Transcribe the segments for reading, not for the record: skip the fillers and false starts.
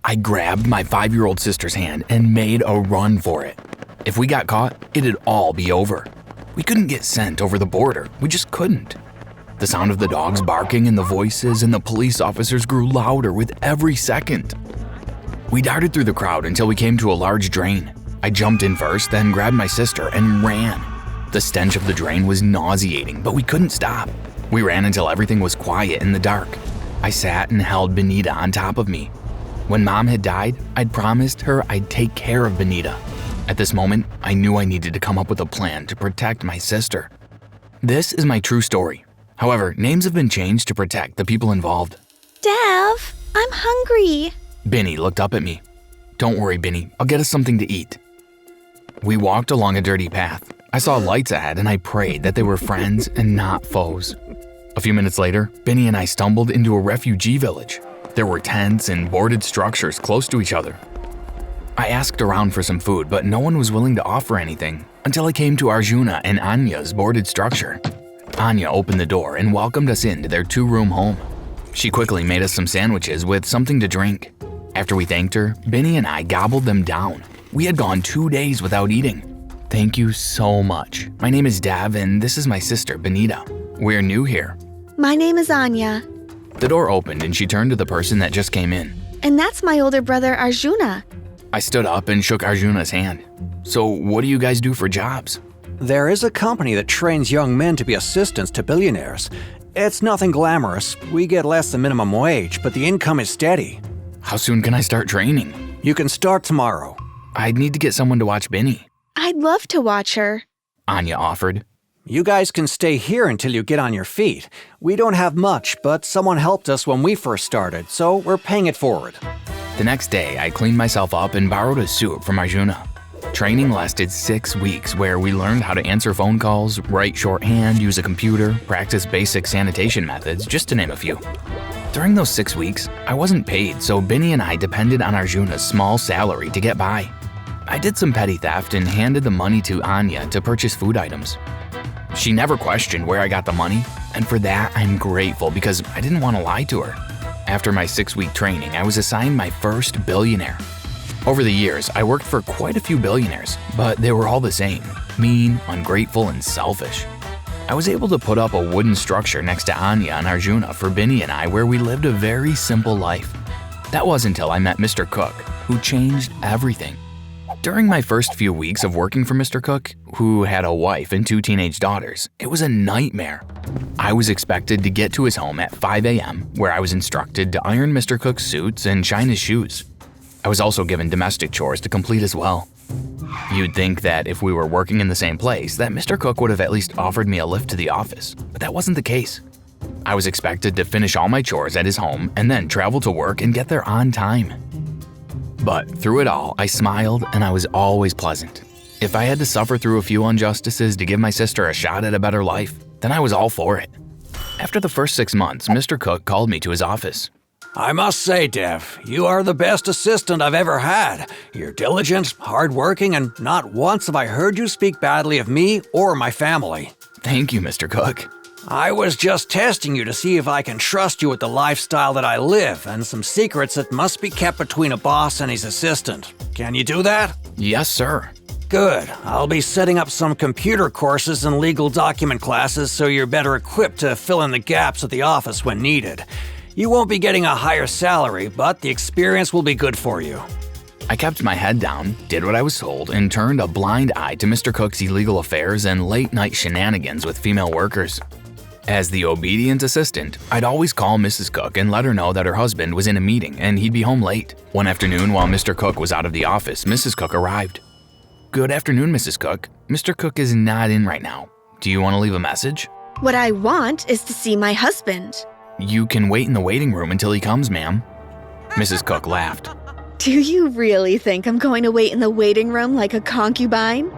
I grabbed my 5-year-old sister's hand and made a run for it. If we got caught, it'd all be over. We couldn't get sent over the border. We just couldn't. The sound of the dogs barking and the voices and the police officers grew louder with every second. We darted through the crowd until we came to a large drain. I jumped in first, then grabbed my sister and ran. The stench of the drain was nauseating, but we couldn't stop. We ran until everything was quiet in the dark. I sat and held Benita on top of me. When Mom had died, I'd promised her I'd take care of Benita. At this moment, I knew I needed to come up with a plan to protect my sister. This is my true story. However, names have been changed to protect the people involved. Dev, I'm hungry. Benny looked up at me. Don't worry, Benny, I'll get us something to eat. We walked along a dirty path. I saw lights ahead and I prayed that they were friends and not foes. A few minutes later, Benny and I stumbled into a refugee village. There were tents and boarded structures close to each other. I asked around for some food, but no one was willing to offer anything until I came to Arjuna and Anya's boarded structure. Anya opened the door and welcomed us into their 2-room home. She quickly made us some sandwiches with something to drink. After we thanked her, Benny and I gobbled them down. We had gone 2 days without eating. Thank you so much. My name is Dev and this is my sister, Benita. We're new here. My name is Anya. The door opened and she turned to the person that just came in. And that's my older brother, Arjuna. I stood up and shook Arjuna's hand. So what do you guys do for jobs? There is a company that trains young men to be assistants to billionaires. It's nothing glamorous. We get less than minimum wage, but the income is steady. How soon can I start training? You can start tomorrow. I'd need to get someone to watch Benny. I'd love to watch her. Anya offered. You guys can stay here until you get on your feet. We don't have much, but someone helped us when we first started, so we're paying it forward. The next day, I cleaned myself up and borrowed a suit from Arjuna. Training lasted 6 weeks where we learned how to answer phone calls, write shorthand, use a computer, practice basic sanitation methods, just to name a few. During those 6 weeks, I wasn't paid, so Benny and I depended on Arjuna's small salary to get by. I did some petty theft and handed the money to Anya to purchase food items. She never questioned where I got the money, and for that I'm grateful because I didn't want to lie to her. After my 6-week training, I was assigned my first billionaire. Over the years, I worked for quite a few billionaires, but they were all the same: mean, ungrateful, and selfish. I was able to put up a wooden structure next to Anya and Arjuna for Benny and I where we lived a very simple life. That was until I met Mr. Cook, who changed everything. During my first few weeks of working for Mr. Cook, who had a wife and 2 teenage daughters, it was a nightmare. I was expected to get to his home at 5 a.m., where I was instructed to iron Mr. Cook's suits and shine his shoes. I was also given domestic chores to complete as well. You'd think that if we were working in the same place, that Mr. Cook would have at least offered me a lift to the office, but that wasn't the case. I was expected to finish all my chores at his home and then travel to work and get there on time. But through it all, I smiled and I was always pleasant. If I had to suffer through a few injustices to give my sister a shot at a better life, then I was all for it. After the first 6 months, Mr. Cook called me to his office. I must say, Dev, you are the best assistant I've ever had. You're diligent, hardworking, and not once have I heard you speak badly of me or my family. Thank you, Mr. Cook. I was just testing you to see if I can trust you with the lifestyle that I live and some secrets that must be kept between a boss and his assistant. Can you do that? Yes, sir. Good. I'll be setting up some computer courses and legal document classes so you're better equipped to fill in the gaps at the office when needed. You won't be getting a higher salary, but the experience will be good for you. I kept my head down, did what I was told, and turned a blind eye to Mr. Cook's illegal affairs and late-night shenanigans with female workers. As the obedient assistant, I'd always call Mrs. Cook and let her know that her husband was in a meeting and he'd be home late. One afternoon, while Mr. Cook was out of the office, Mrs. Cook arrived. Good afternoon, Mrs. Cook. Mr. Cook is not in right now. Do you want to leave a message? What I want is to see my husband. You can wait in the waiting room until he comes, ma'am. Mrs. Cook laughed. Do you really think I'm going to wait in the waiting room like a concubine?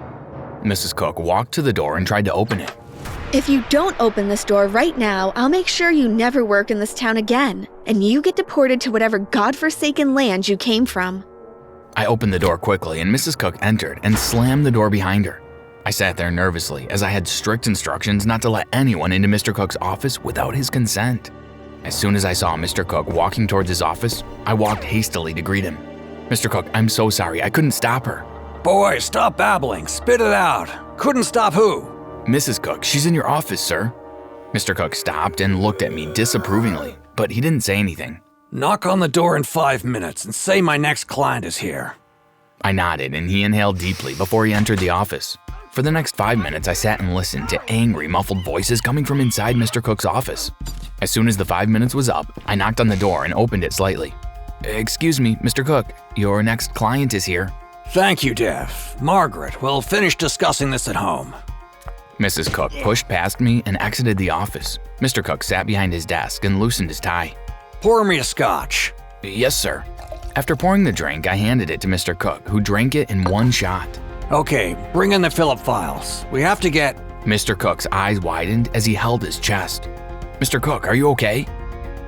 Mrs. Cook walked to the door and tried to open it. If you don't open this door right now, I'll make sure you never work in this town again, and you get deported to whatever godforsaken land you came from. I opened the door quickly and Mrs. Cook entered and slammed the door behind her. I sat there nervously as I had strict instructions not to let anyone into Mr. Cook's office without his consent. As soon as I saw Mr. Cook walking towards his office, I walked hastily to greet him. Mr. Cook, I'm so sorry, I couldn't stop her. Boy, stop babbling. Spit it out. Couldn't stop who? Mrs. Cook, she's in your office, sir. Mr. Cook stopped and looked at me disapprovingly, but he didn't say anything. Knock on the door in 5 minutes and say my next client is here. I nodded and he inhaled deeply before he entered the office. For the next 5 minutes, I sat and listened to angry, muffled voices coming from inside Mr. Cook's office. As soon as the 5 minutes was up, I knocked on the door and opened it slightly. Excuse me, Mr. Cook, your next client is here. Thank you, Dev. Margaret, we'll finish discussing this at home. Mrs. Cook pushed past me and exited the office. Mr. Cook sat behind his desk and loosened his tie. Pour me a scotch. Yes, sir. After pouring the drink, I handed it to Mr. Cook, who drank it in one shot. Okay, bring in the Phillip files. We have to get… Mr. Cook's eyes widened as he held his chest. Mr. Cook, are you okay?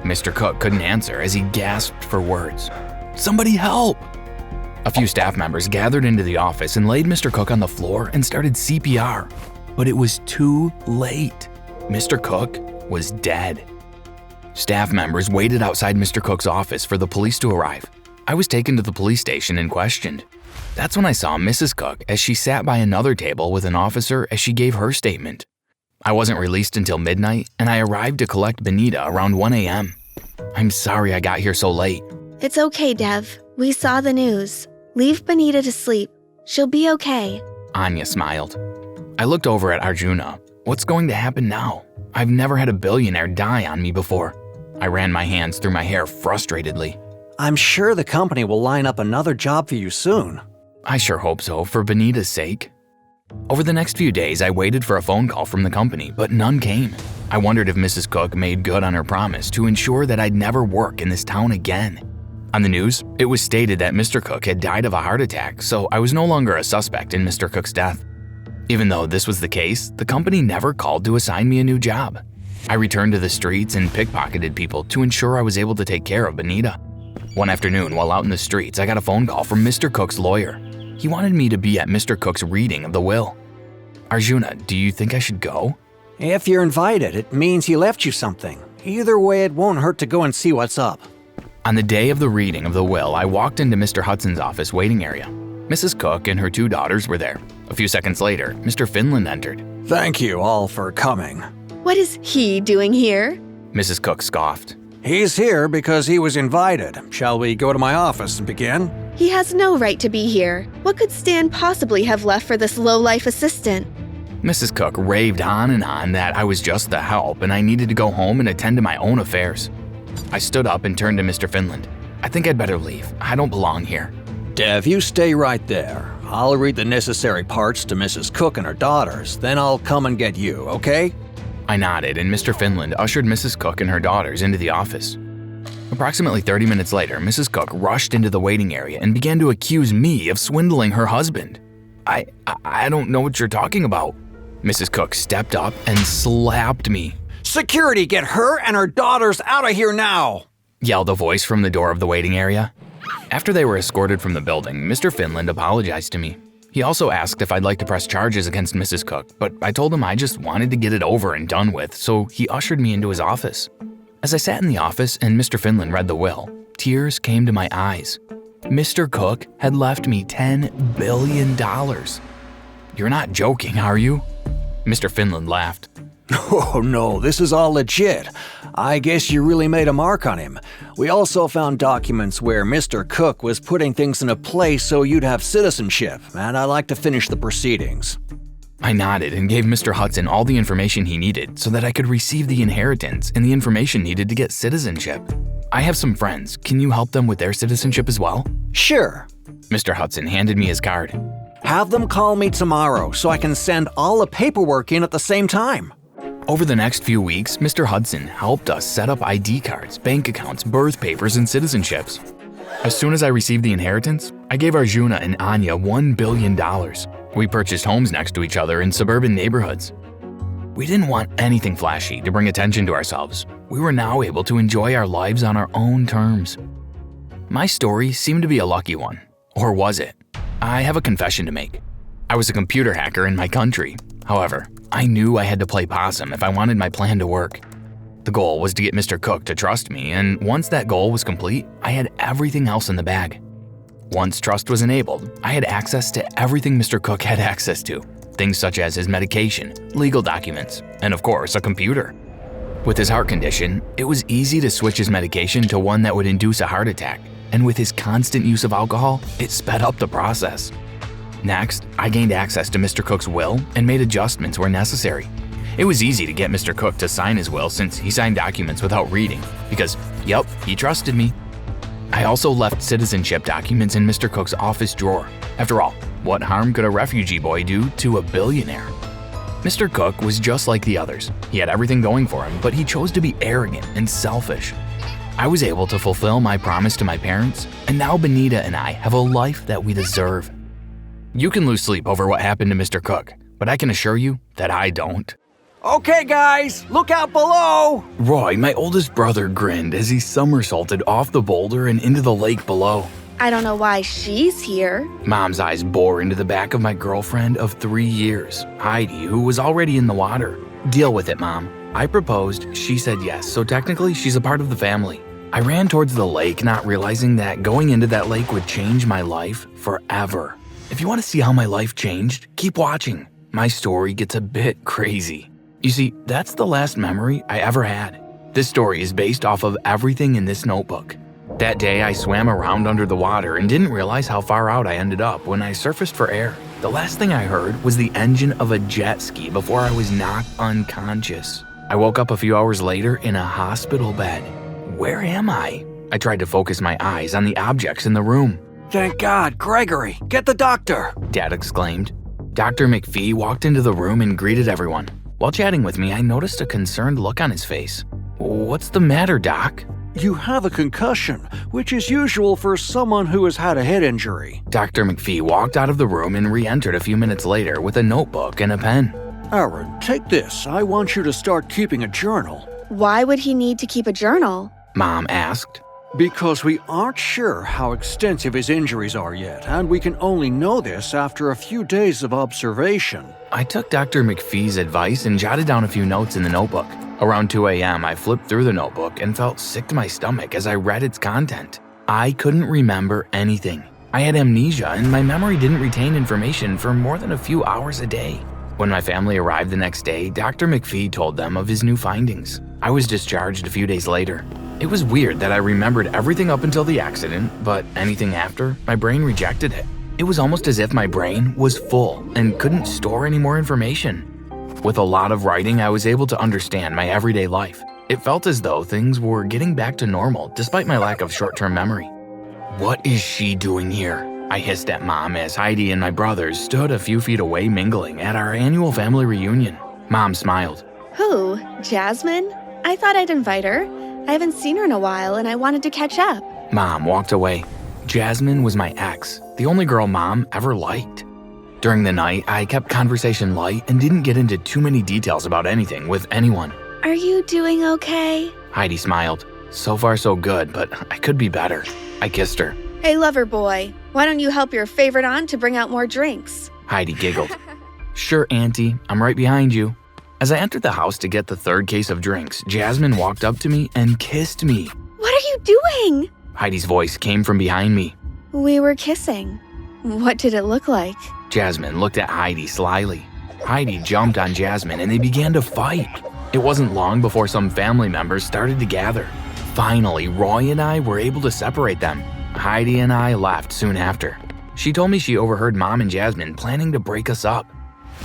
Mr. Cook couldn't answer as he gasped for words. Somebody help! A few staff members gathered into the office and laid Mr. Cook on the floor and started CPR. But it was too late. Mr. Cook was dead. Staff members waited outside Mr. Cook's office for the police to arrive. I was taken to the police station and questioned. That's when I saw Mrs. Cook as she sat by another table with an officer as she gave her statement. I wasn't released until midnight, and I arrived to collect Benita around 1 a.m. I'm sorry I got here so late. It's okay, Dev. We saw the news. Leave Benita to sleep. She'll be okay. Anya smiled. I looked over at Arjuna. What's going to happen now? I've never had a billionaire die on me before. I ran my hands through my hair frustratedly. I'm sure the company will line up another job for you soon. I sure hope so, for Benita's sake. Over the next few days, I waited for a phone call from the company, but none came. I wondered if Mrs. Cook made good on her promise to ensure that I'd never work in this town again. On the news, it was stated that Mr. Cook had died of a heart attack, so I was no longer a suspect in Mr. Cook's death. Even though this was the case, the company never called to assign me a new job. I returned to the streets and pickpocketed people to ensure I was able to take care of Benita. One afternoon, while out in the streets, I got a phone call from Mr. Cook's lawyer. He wanted me to be at Mr. Cook's reading of the will. Arjuna, do you think I should go? If you're invited, it means he left you something. Either way, it won't hurt to go and see what's up. On the day of the reading of the will, I walked into Mr. Hudson's office waiting area. Mrs. Cook and her 2 daughters were there. A few seconds later, Mr. Finland entered. Thank you all for coming. What is he doing here? Mrs. Cook scoffed. He's here because he was invited. Shall we go to my office and begin? He has no right to be here. What could Stan possibly have left for this low-life assistant? Mrs. Cook raved on and on that I was just the help and I needed to go home and attend to my own affairs. I stood up and turned to Mr. Finland. I think I'd better leave. I don't belong here. Dev, you stay right there. I'll read the necessary parts to Mrs. Cook and her daughters, then I'll come and get you, okay? I nodded and Mr. Finland ushered Mrs. Cook and her daughters into the office. Approximately 30 minutes later, Mrs. Cook rushed into the waiting area and began to accuse me of swindling her husband. I don't know what you're talking about. Mrs. Cook stepped up and slapped me. Security, get her and her daughters out of here now! Yelled a voice from the door of the waiting area. After they were escorted from the building, Mr. Finland apologized to me. He also asked if I'd like to press charges against Mrs. Cook, but I told him I just wanted to get it over and done with, so he ushered me into his office. As I sat in the office and Mr. Finland read the will, tears came to my eyes. Mr. Cook had left me $10 billion. You're not joking, are you? Mr. Finland laughed. Oh no, this is all legit. I guess you really made a mark on him. We also found documents where Mr. Cook was putting things into place so you'd have citizenship, and I'd like to finish the proceedings. I nodded and gave Mr. Hudson all the information he needed so that I could receive the inheritance and the information needed to get citizenship. I have some friends. Can you help them with their citizenship as well? Sure. Mr. Hudson handed me his card. Have them call me tomorrow so I can send all the paperwork in at the same time. Over the next few weeks, Mr. Hudson helped us set up ID cards, bank accounts, birth papers, and citizenships. As soon as I received the inheritance, I gave Arjuna and Anya $1 billion. We purchased homes next to each other in suburban neighborhoods. We didn't want anything flashy to bring attention to ourselves. We were now able to enjoy our lives on our own terms. My story seemed to be a lucky one. Or was it? I have a confession to make. I was a computer hacker in my country. However, I knew I had to play possum if I wanted my plan to work. The goal was to get Mr. Cook to trust me, and once that goal was complete, I had everything else in the bag. Once trust was enabled, I had access to everything Mr. Cook had access to, things such as his medication, legal documents, and of course, a computer. With his heart condition, it was easy to switch his medication to one that would induce a heart attack, and with his constant use of alcohol, it sped up the process. Next, I gained access to Mr. Cook's will and made adjustments where necessary. It was easy to get Mr. Cook to sign his will since he signed documents without reading, because, yep, he trusted me. I also left citizenship documents in Mr. Cook's office drawer. After all, what harm could a refugee boy do to a billionaire? Mr. Cook was just like the others. He had everything going for him, but he chose to be arrogant and selfish. I was able to fulfill my promise to my parents, and now Benita and I have a life that we deserve. You can lose sleep over what happened to Mr. Cook, but I can assure you that I don't. Okay, guys, look out below! Roy, my oldest brother, grinned as he somersaulted off the boulder and into the lake below. I don't know why she's here. Mom's eyes bore into the back of my girlfriend of 3 years, Heidi, who was already in the water. Deal with it, Mom. I proposed, she said yes, so technically she's a part of the family. I ran towards the lake, not realizing that going into that lake would change my life forever. If you want to see how my life changed, keep watching. My story gets a bit crazy. You see, that's the last memory I ever had. This story is based off of everything in this notebook. That day, I swam around under the water and didn't realize how far out I ended up when I surfaced for air. The last thing I heard was the engine of a jet ski before I was knocked unconscious. I woke up a few hours later in a hospital bed. Where am I? I tried to focus my eyes on the objects in the room. Thank God, Gregory, get the doctor! Dad exclaimed. Dr. McPhee walked into the room and greeted everyone. While chatting with me, I noticed a concerned look on his face. What's the matter, Doc? You have a concussion, which is usual for someone who has had a head injury. Dr. McPhee walked out of the room and re-entered a few minutes later with a notebook and a pen. Aaron, take this. I want you to start keeping a journal. Why would he need to keep a journal? Mom asked. Because we aren't sure how extensive his injuries are yet, and we can only know this after a few days of observation. I took Dr. McPhee's advice and jotted down a few notes in the notebook. Around 2 a.m., I flipped through the notebook and felt sick to my stomach as I read its content. I couldn't remember anything. I had amnesia, and my memory didn't retain information for more than a few hours a day. When my family arrived the next day, Dr. McPhee told them of his new findings. I was discharged a few days later. It was weird that I remembered everything up until the accident, but anything after, my brain rejected it. It was almost as if my brain was full and couldn't store any more information. With a lot of writing, I was able to understand my everyday life. It felt as though things were getting back to normal despite my lack of short-term memory. What is she doing here? I hissed at Mom as Heidi and my brothers stood a few feet away mingling at our annual family reunion. Mom smiled. Who? Jasmine? I thought I'd invite her. I haven't seen her in a while and I wanted to catch up. Mom walked away. Jasmine was my ex, the only girl Mom ever liked. During the night, I kept conversation light and didn't get into too many details about anything with anyone. Are you doing okay? Heidi smiled. So far so good, but I could be better. I kissed her. Hey, lover boy, why don't you help your favorite aunt to bring out more drinks? Heidi giggled. Sure, Auntie, I'm right behind you. As I entered the house to get the third case of drinks, Jasmine walked up to me and kissed me. What are you doing? Heidi's voice came from behind me. We were kissing. What did it look like? Jasmine looked at Heidi slyly. Heidi jumped on Jasmine and they began to fight. It wasn't long before some family members started to gather. Finally, Roy and I were able to separate them. Heidi and I left soon after. She told me she overheard Mom and Jasmine planning to break us up.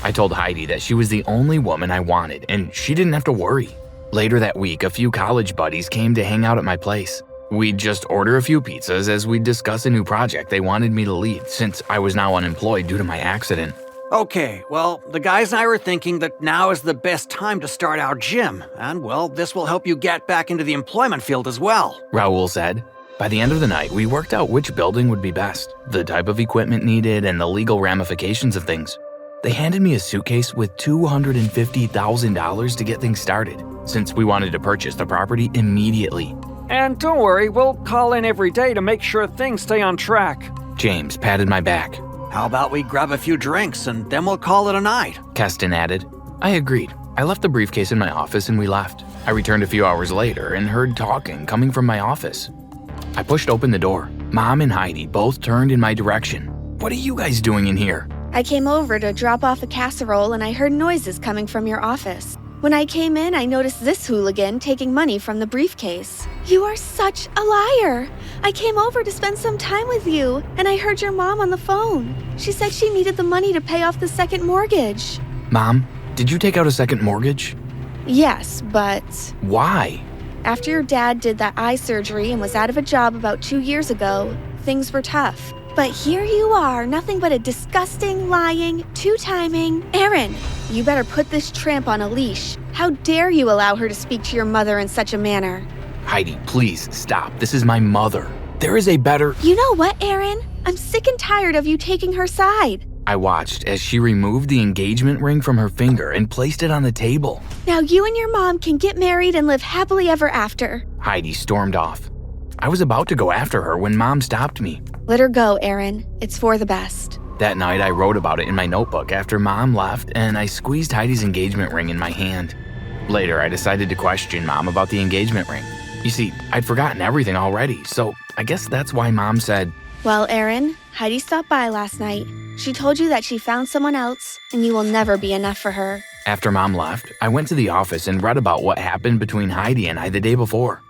I told Heidi that she was the only woman I wanted and she didn't have to worry. Later that week, a few college buddies came to hang out at my place. We'd just order a few pizzas as we'd discuss a new project they wanted me to lead since I was now unemployed due to my accident. Okay, well, the guys and I were thinking that now is the best time to start our gym, and well, this will help you get back into the employment field as well. Raoul said. By the end of the night, we worked out which building would be best, the type of equipment needed, and the legal ramifications of things. They handed me a suitcase with $250,000 to get things started, since we wanted to purchase the property immediately. And don't worry, we'll call in every day to make sure things stay on track. James patted my back. How about we grab a few drinks and then we'll call it a night? Keston added. I agreed. I left the briefcase in my office and we left. I returned a few hours later and heard talking coming from my office. I pushed open the door. Mom and Heidi both turned in my direction. "What are you guys doing in here?" I came over to drop off a casserole and I heard noises coming from your office. When I came in, I noticed this hooligan taking money from the briefcase. You are such a liar! I came over to spend some time with you, and I heard your mom on the phone. She said she needed the money to pay off the second mortgage. Mom, did you take out a second mortgage? Yes, but Why? after your dad did that eye surgery and was out of a job about 2 years ago, things were tough. But here you are, nothing but a disgusting, lying, two-timing. Aaron, you better put this tramp on a leash. How dare you allow her to speak to your mother in such a manner? Heidi, please stop. This is my mother. There is a better... You know what, Aaron? I'm sick and tired of you taking her side. I watched as she removed the engagement ring from her finger and placed it on the table. Now you and your mom can get married and live happily ever after. Heidi stormed off. I was about to go after her when Mom stopped me. Let her go, Aaron. It's for the best. That night, I wrote about it in my notebook after Mom left, and I squeezed Heidi's engagement ring in my hand. Later, I decided to question Mom about the engagement ring. You see, I'd forgotten everything already, so I guess that's why Mom said, Well, Aaron, Heidi stopped by last night. She told you that she found someone else, and you will never be enough for her. After Mom left, I went to the office and read about what happened between Heidi and I the day before.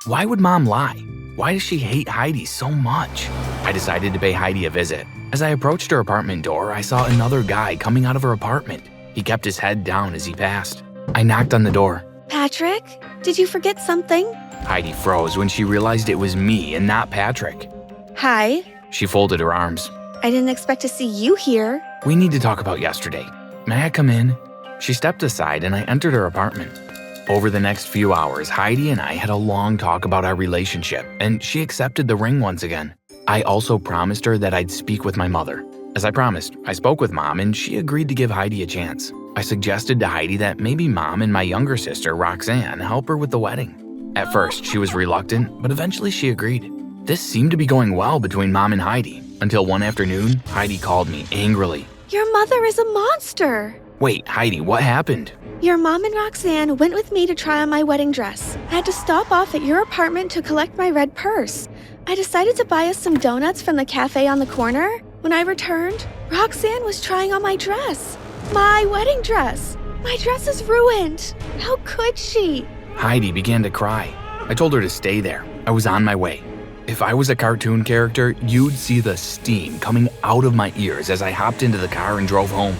Why would Mom lie? Why does she hate Heidi so much? I decided to pay Heidi a visit. As I approached her apartment door, I saw another guy coming out of her apartment. He kept his head down as he passed. I knocked on the door. Patrick, did you forget something? Heidi froze when she realized it was me and not Patrick. Hi. She folded her arms. I didn't expect to see you here. We need to talk about yesterday. May I come in? She stepped aside and I entered her apartment. Over the next few hours, Heidi and I had a long talk about our relationship, and she accepted the ring once again. I also promised her that I'd speak with my mother. As I promised, I spoke with Mom and she agreed to give Heidi a chance. I suggested to Heidi that maybe Mom and my younger sister, Roxanne, help her with the wedding. At first, she was reluctant, but eventually she agreed. This seemed to be going well between Mom and Heidi, until one afternoon, Heidi called me angrily. Your mother is a monster. Wait, Heidi, what happened? Your mom and Roxanne went with me to try on my wedding dress. I had to stop off at your apartment to collect my red purse. I decided to buy us some donuts from the cafe on the corner. When I returned, Roxanne was trying on my dress. My wedding dress. My dress is ruined. How could she? Heidi began to cry. I told her to stay there. I was on my way. If I was a cartoon character, you'd see the steam coming out of my ears as I hopped into the car and drove home.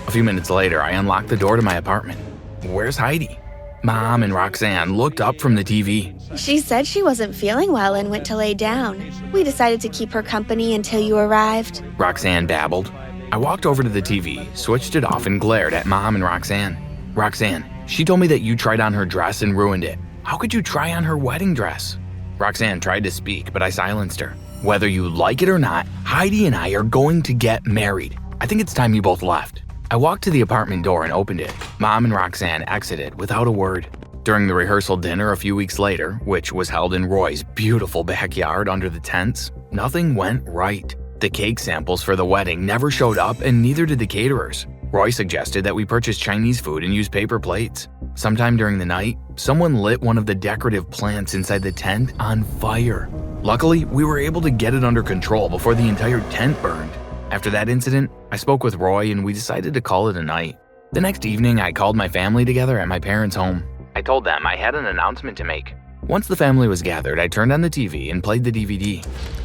A few minutes later, I unlocked the door to my apartment. Where's Heidi? Mom and Roxanne looked up from the TV. She said she wasn't feeling well and went to lay down. We decided to keep her company until you arrived. Roxanne babbled. I walked over to the TV, switched it off, and glared at Mom and Roxanne. Roxanne, she told me that you tried on her dress and ruined it. How could you try on her wedding dress? Roxanne tried to speak, but I silenced her. Whether you like it or not, Heidi and I are going to get married. I think it's time you both left. I walked to the apartment door and opened it. Mom and Roxanne exited without a word. During the rehearsal dinner a few weeks later, which was held in Roy's beautiful backyard under the tents, nothing went right. The cake samples for the wedding never showed up and neither did the caterers. Roy suggested that we purchase Chinese food and use paper plates. Sometime during the night, someone lit one of the decorative plants inside the tent on fire. Luckily, we were able to get it under control before the entire tent burned. After that incident, I spoke with Roy and we decided to call it a night. The next evening, I called my family together at my parents' home. I told them I had an announcement to make. Once the family was gathered, I turned on the TV and played the DVD.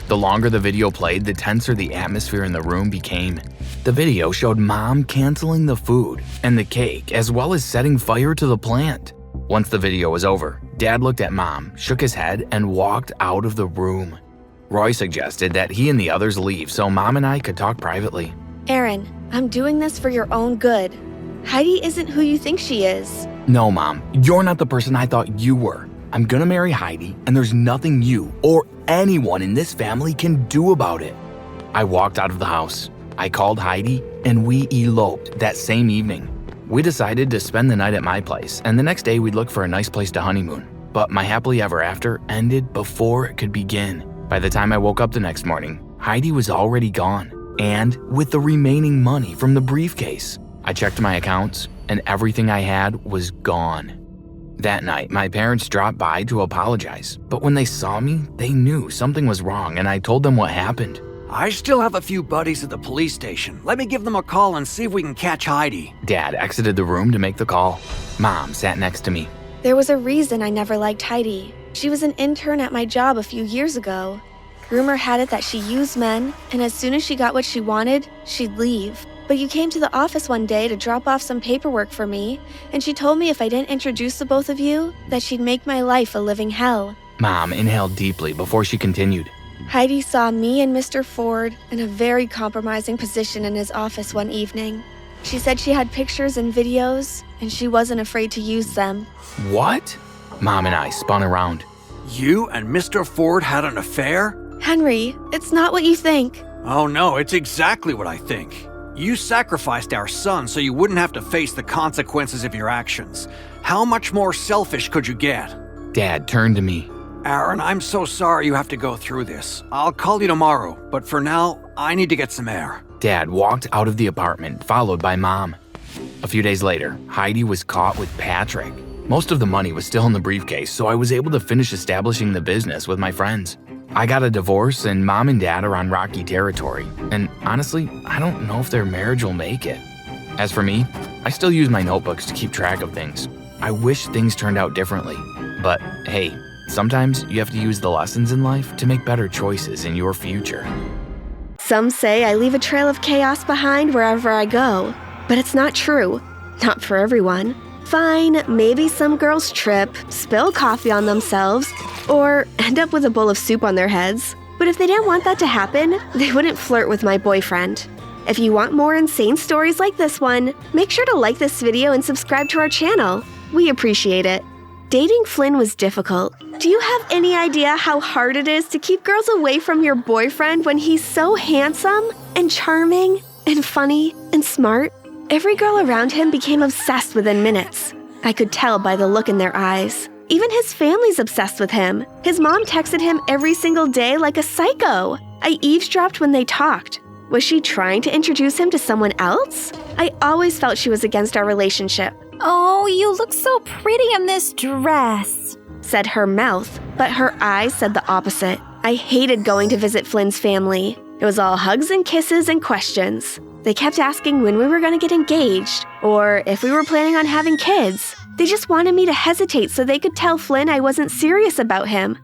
The longer the video played, the tenser the atmosphere in the room became. The video showed Mom canceling the food and the cake, as well as setting fire to the plant. Once the video was over, Dad looked at Mom, shook his head, and walked out of the room. Roy suggested that he and the others leave so Mom and I could talk privately. Aaron, I'm doing this for your own good. Heidi isn't who you think she is. No, Mom, you're not the person I thought you were. I'm gonna marry Heidi, and there's nothing you or anyone in this family can do about it. I walked out of the house. I called Heidi, and we eloped that same evening. We decided to spend the night at my place, and the next day we'd look for a nice place to honeymoon. But my happily ever after ended before it could begin. By the time I woke up the next morning, Heidi was already gone, and with the remaining money from the briefcase. I checked my accounts, and everything I had was gone. That night, my parents dropped by to apologize, but when they saw me, they knew something was wrong and I told them what happened. I still have a few buddies at the police station. Let me give them a call and see if we can catch Heidi. Dad exited the room to make the call. Mom sat next to me. There was a reason I never liked Heidi. She was an intern at my job a few years ago. Rumor had it that she used men, and as soon as she got what she wanted, she'd leave. But you came to the office one day to drop off some paperwork for me, and she told me if I didn't introduce the both of you, that she'd make my life a living hell. Mom inhaled deeply before she continued. Heidi saw me and Mr. Ford in a very compromising position in his office one evening. She said she had pictures and videos, and she wasn't afraid to use them. What? Mom and I spun around. You and Mr. Ford had an affair? Henry, it's not what you think. Oh no, it's exactly what I think. You sacrificed our son so you wouldn't have to face the consequences of your actions. How much more selfish could you get? Dad turned to me. Aaron, I'm so sorry you have to go through this. I'll call you tomorrow, but for now, I need to get some air. Dad walked out of the apartment, followed by Mom. A few days later, Heidi was caught with Patrick. Most of the money was still in the briefcase, so I was able to finish establishing the business with my friends. I got a divorce, and Mom and Dad are on rocky territory. And honestly, I don't know if their marriage will make it. As for me, I still use my notebooks to keep track of things. I wish things turned out differently. But hey, sometimes you have to use the lessons in life to make better choices in your future. Some say I leave a trail of chaos behind wherever I go, but it's not true. Not for everyone. Fine, maybe some girls trip, spill coffee on themselves, or end up with a bowl of soup on their heads. But if they didn't want that to happen, they wouldn't flirt with my boyfriend. If you want more insane stories like this one, make sure to like this video and subscribe to our channel. We appreciate it. Dating Flynn was difficult. Do you have any idea how hard it is to keep girls away from your boyfriend when he's so handsome and charming and funny and smart? Every girl around him became obsessed within minutes. I could tell by the look in their eyes. Even his family's obsessed with him. His mom texted him every single day like a psycho. I eavesdropped when they talked. Was she trying to introduce him to someone else? I always felt she was against our relationship. Oh, you look so pretty in this dress, said her mouth, but her eyes said the opposite. I hated going to visit Flynn's family. It was all hugs and kisses and questions. They kept asking when we were going to get engaged, or if we were planning on having kids. They just wanted me to hesitate so they could tell Flynn I wasn't serious about him.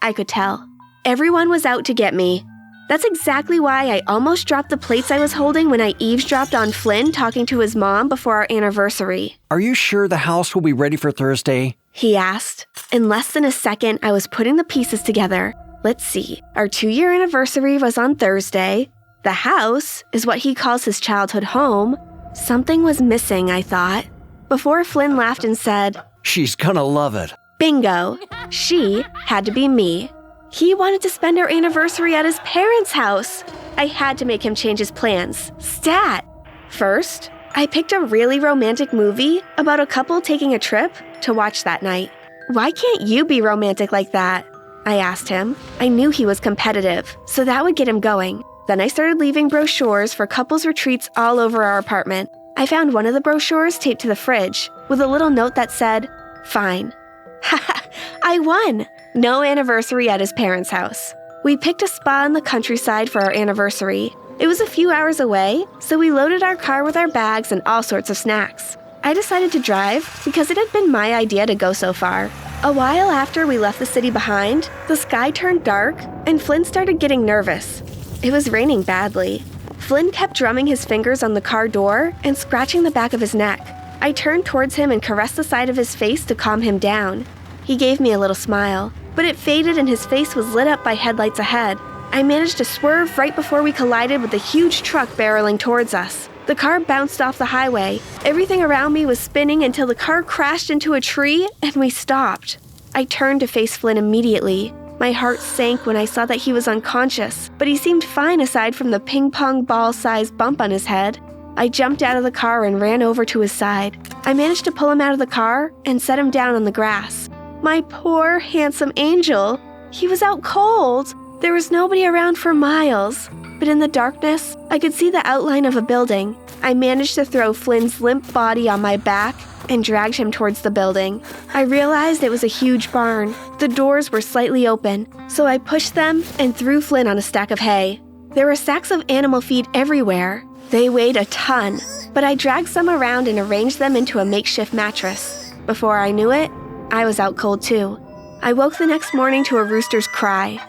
I could tell. Everyone was out to get me. That's exactly why I almost dropped the plates I was holding when I eavesdropped on Flynn talking to his mom before our anniversary. Are you sure the house will be ready for Thursday? He asked. In less than a second, I was putting the pieces together. Let's see. Our 2-year anniversary was on Thursday. The house is what he calls his childhood home. Something was missing, I thought. Before Flynn laughed and said, "She's gonna love it." Bingo. She had to be me. He wanted to spend our anniversary at his parents' house. I had to make him change his plans. Stat! First, I picked a really romantic movie about a couple taking a trip to watch that night. Why can't you be romantic like that? I asked him. I knew he was competitive, so that would get him going. Then I started leaving brochures for couples retreats all over our apartment. I found one of the brochures taped to the fridge with a little note that said, "Fine." Haha, I won! No anniversary at his parents' house. We picked a spa in the countryside for our anniversary. It was a few hours away, so we loaded our car with our bags and all sorts of snacks. I decided to drive because it had been my idea to go so far. A while after we left the city behind, the sky turned dark and Flynn started getting nervous. It was raining badly. Flynn kept drumming his fingers on the car door and scratching the back of his neck. I turned towards him and caressed the side of his face to calm him down. He gave me a little smile, but it faded and his face was lit up by headlights ahead. I managed to swerve right before we collided with a huge truck barreling towards us. The car bounced off the highway. Everything around me was spinning until the car crashed into a tree and we stopped. I turned to face Flynn immediately. My heart sank when I saw that he was unconscious, but he seemed fine aside from the ping-pong ball-sized bump on his head. I jumped out of the car and ran over to his side. I managed to pull him out of the car and set him down on the grass. My poor, handsome angel. He was out cold. There was nobody around for miles, but in the darkness, I could see the outline of a building. I managed to throw Flynn's limp body on my back and dragged him towards the building. I realized it was a huge barn. The doors were slightly open, so I pushed them and threw Flynn on a stack of hay. There were sacks of animal feed everywhere. They weighed a ton, but I dragged some around and arranged them into a makeshift mattress. Before I knew it, I was out cold too. I woke the next morning to a rooster's cry.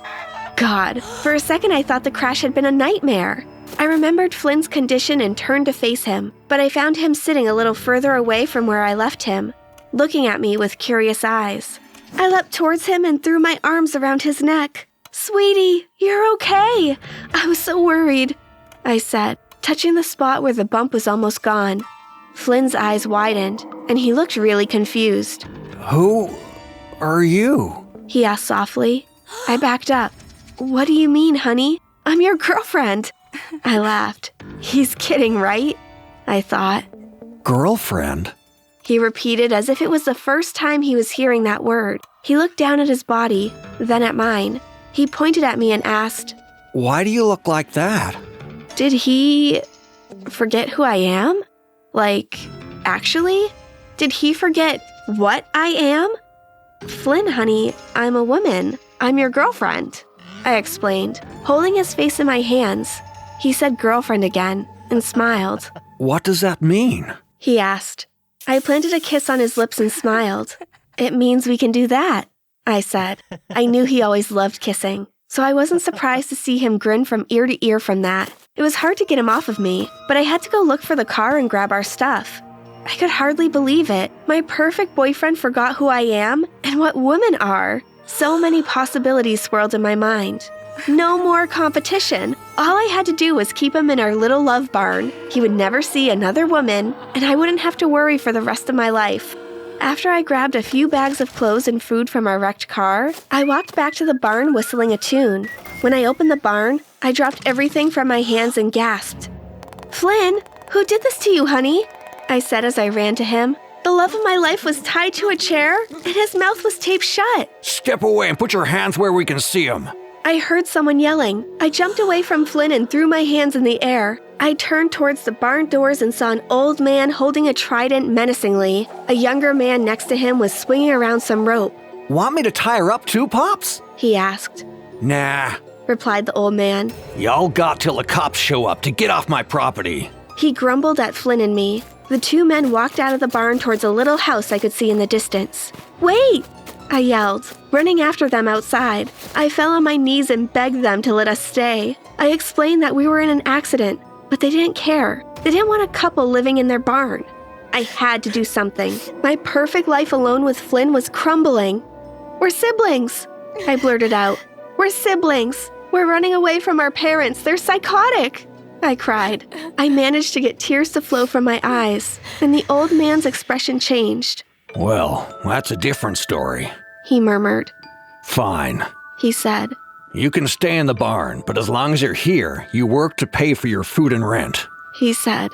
God, for a second I thought the crash had been a nightmare. I remembered Flynn's condition and turned to face him, but I found him sitting a little further away from where I left him, looking at me with curious eyes. I leapt towards him and threw my arms around his neck. "Sweetie, you're okay." I was so worried, I said, touching the spot where the bump was almost gone. Flynn's eyes widened, and he looked really confused. Who are you? He asked softly. I backed up. "What do you mean, honey? I'm your girlfriend." I laughed. He's kidding, right? I thought. Girlfriend? He repeated as if it was the first time he was hearing that word. He looked down at his body, then at mine. He pointed at me and asked, Why do you look like that? "Did he forget who I am? Like, actually? Did he forget what I am?" "Flynn, honey, I'm a woman. I'm your girlfriend," I explained, holding his face in my hands. He said girlfriend again and smiled. What does that mean? He asked. I planted a kiss on his lips and smiled. "It means we can do that," I said. I knew he always loved kissing, so I wasn't surprised to see him grin from ear to ear from that. It was hard to get him off of me, but I had to go look for the car and grab our stuff. I could hardly believe it. My perfect boyfriend forgot who I am and what women are. So many possibilities swirled in my mind. No more competition. All I had to do was keep him in our little love barn. He would never see another woman, and I wouldn't have to worry for the rest of my life. After I grabbed a few bags of clothes and food from our wrecked car, I walked back to the barn whistling a tune. When I opened the barn, I dropped everything from my hands and gasped. "Flynn, who did this to you, honey?" I said as I ran to him. The love of my life was tied to a chair, and his mouth was taped shut. Step away and put your hands where we can see him. I heard someone yelling. I jumped away from Flynn and threw my hands in the air. I turned towards the barn doors and saw an old man holding a trident menacingly. A younger man next to him was swinging around some rope. Want me to tie her up too, Pops? He asked. Nah, replied the old man. Y'all got till the cops show up to get off my property. He grumbled at Flynn and me. The two men walked out of the barn towards a little house I could see in the distance. "Wait!" I yelled, running after them outside. I fell on my knees and begged them to let us stay. I explained that we were in an accident, but they didn't care. They didn't want a couple living in their barn. I had to do something. My perfect life alone with Flynn was crumbling. "We're siblings," I blurted out. "We're siblings. We're running away from our parents. They're psychotic," I cried. I managed to get tears to flow from my eyes, and the old man's expression changed. Well, that's a different story. He murmured. Fine, he said. You can stay in the barn, but as long as you're here, you work to pay for your food and rent. He said.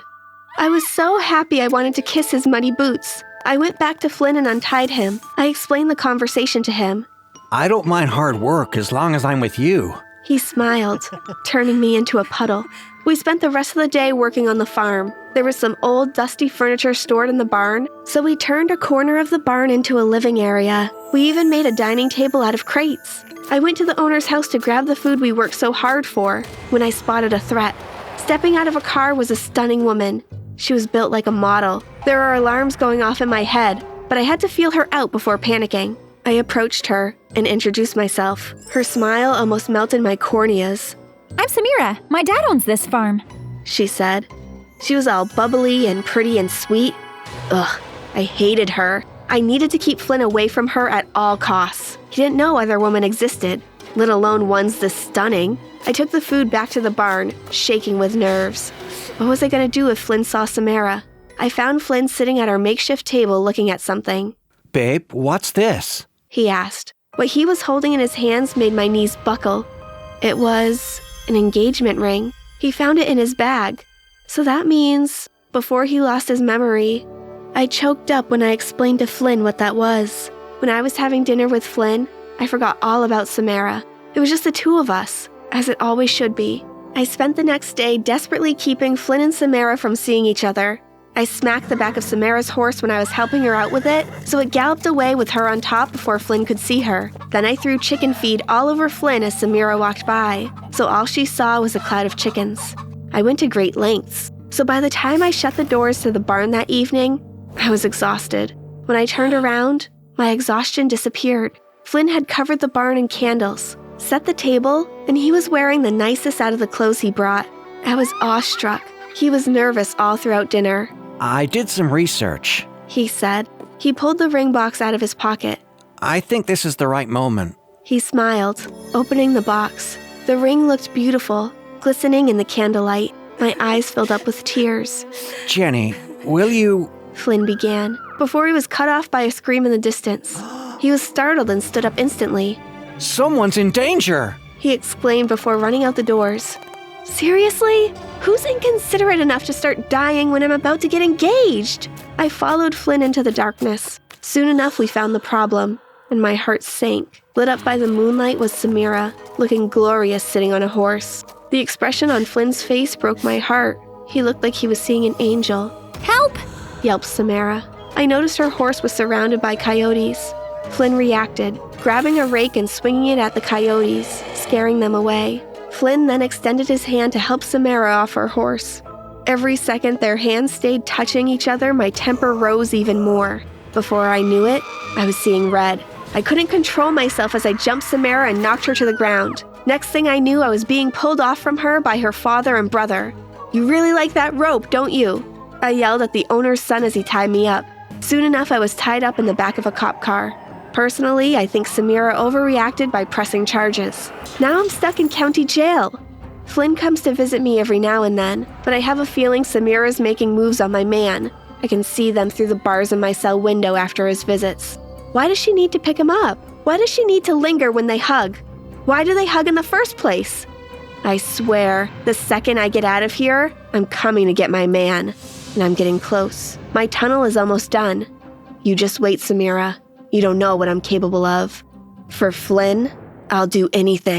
I was so happy I wanted to kiss his muddy boots. I went back to Flynn and untied him. I explained the conversation to him. I don't mind hard work as long as I'm with you. He smiled, turning me into a puddle. We spent the rest of the day working on the farm. There was some old, dusty furniture stored in the barn, so we turned a corner of the barn into a living area. We even made a dining table out of crates. I went to the owner's house to grab the food we worked so hard for when I spotted a threat. Stepping out of a car was a stunning woman. She was built like a model. There were alarms going off in my head, but I had to feel her out before panicking. I approached her and introduced myself. Her smile almost melted my corneas. "I'm Samira. My dad owns this farm," she said. She was all bubbly and pretty and sweet. Ugh, I hated her. I needed to keep Flynn away from her at all costs. He didn't know other women existed, let alone ones this stunning. I took the food back to the barn, shaking with nerves. What was I going to do if Flynn saw Samira? I found Flynn sitting at our makeshift table looking at something. Babe, what's this? He asked. What he was holding in his hands made my knees buckle. It was an engagement ring. He found it in his bag. So that means, before he lost his memory, I choked up when I explained to Flynn what that was. When I was having dinner with Flynn, I forgot all about Samara. It was just the two of us, as it always should be. I spent the next day desperately keeping Flynn and Samara from seeing each other. I smacked the back of Samara's horse when I was helping her out with it, so it galloped away with her on top before Flynn could see her. Then I threw chicken feed all over Flynn as Samira walked by, so all she saw was a cloud of chickens. I went to great lengths, so by the time I shut the doors to the barn that evening, I was exhausted. When I turned around, my exhaustion disappeared. Flynn had covered the barn in candles, set the table, and he was wearing the nicest out of the clothes he brought. I was awestruck. He was nervous all throughout dinner. I did some research, he said. He pulled the ring box out of his pocket. I think this is the right moment. He smiled, opening the box. The ring looked beautiful, glistening in the candlelight. My eyes filled up with tears. Jenny, will you... Flynn began, before he was cut off by a scream in the distance. He was startled and stood up instantly. Someone's in danger! He exclaimed before running out the doors. Seriously? Who's inconsiderate enough to start dying when I'm about to get engaged? I followed Flynn into the darkness. Soon enough, we found the problem, and my heart sank. Lit up by the moonlight was Samira, looking glorious sitting on a horse. The expression on Flynn's face broke my heart. He looked like he was seeing an angel. Help! Yelped Samira. I noticed her horse was surrounded by coyotes. Flynn reacted, grabbing a rake and swinging it at the coyotes, scaring them away. Flynn then extended his hand to help Samara off her horse. Every second their hands stayed touching each other, my temper rose even more. Before I knew it, I was seeing red. I couldn't control myself as I jumped Samara and knocked her to the ground. Next thing I knew, I was being pulled off from her by her father and brother. "You really like that rope, don't you?" I yelled at the owner's son as he tied me up. Soon enough, I was tied up in the back of a cop car. Personally, I think Samira overreacted by pressing charges. Now I'm stuck in county jail. Flynn comes to visit me every now and then, but I have a feeling Samira's making moves on my man. I can see them through the bars in my cell window after his visits. Why does she need to pick him up? Why does she need to linger when they hug? Why do they hug in the first place? I swear, the second I get out of here, I'm coming to get my man. And I'm getting close. My tunnel is almost done. You just wait, Samira. You don't know what I'm capable of. For Flynn, I'll do anything.